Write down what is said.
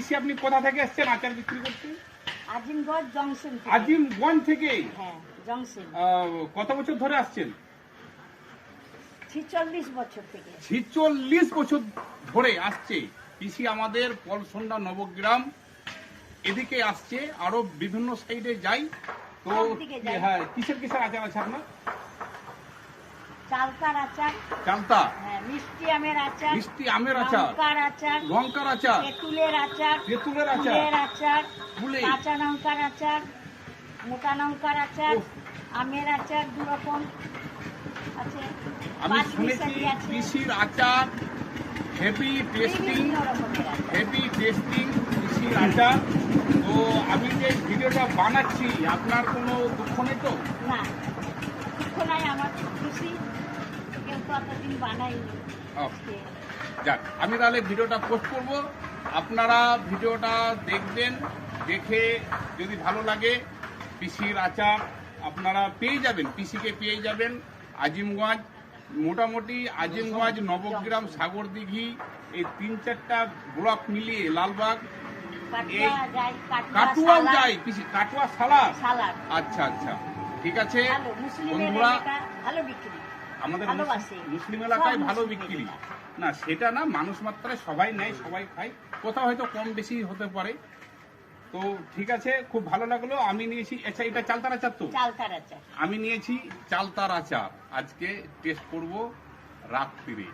পিসি আপনি কোথা থেকে এসেছেন আচার বিক্রি করতে? আজিমগঞ্জ জংশন থেকে। আজিমগঞ্জ থেকে? হ্যাঁ, জংশন। কত বছর ধরে আসছেন? 46 বছর থেকে। 46 বছর ধরে আসছে পিসি আমাদের পলসন্ডা নবগ্রাম এদিকে আসছে, আরো বিভিন্ন সাইডে যাই তো। সবদিকে যাই। হ্যাঁ, কিসের কিসের আচার আছে আপনার? চালতার আচার, চালতা, হ্যাঁ, মিষ্টি আমের আচার, মিষ্টি আমের আচার, লঙ্কার আচার, লঙ্কার আচার, তেঁতুলের আচার, তেঁতুলের আচার, ফুলের আচার, ফুলে, কাঁচা লঙ্কার আচার, মোটা লঙ্কার আচার, উফ। আমের আচার, দু রকম আছে। আমি পাঁচ শুনেছি মিশালি আছে, পিসির আচার হেভি টেস্টিং, বিভিন্ন রকমের আচার। হেভি টেস্টিং পিসির আচার। তো আমি যে ভিডিওটা বানাচ্ছি আপনার কোনো দুঃখ নেই তো? না, দুঃখ নাই, আমার খুশি, কেউ তো এতদিন বানাইনি। ও, যাক, আমি তাহলে ভিডিওটা পোস্ট করব, আপনারা ভিডিওটা দেখবেন, দেখে যদি ভালো লাগে পিসির আচার আপনারা পেয়ে যাবেন, পিসিকে পেয়ে যাবেন আজিমগঞ্জ, মোটামুটি আজিমগঞ্জ, নবগ্রাম, সাগরদিঘি এই 3-4টা ব্লক মিলিয়ে লালবাগ, এই কাটুয়া যায়, কাটুয়াও সালাদ, যায়, পিসি কাটুয়া সালাদ। সালাদ। আচ্ছা আচ্ছা, ঠিক আছে ভালো, মুসলিমের বন্ধুরা, এলাকা, ভালো বিক্রি। আমাদের ভালোবাসে। মুসলিম এলাকায় সব ভালো মুসলিমের বিক্রি। এলাকা। না সেটা না, মানুষ মাত্রায় সবাই নেয়, সবাই খায়, কোথাও হয়তো কম বেশি হতে পারে। তো ঠিক আছে, খুব ভালো লাগলো। আমি নিয়েছি, আচ্ছা এটা চালতার আচার তো? চালতার আচার। আমি নিয়েছি চালতার আচার, আজকে টেস্ট করব রাত্রিরে।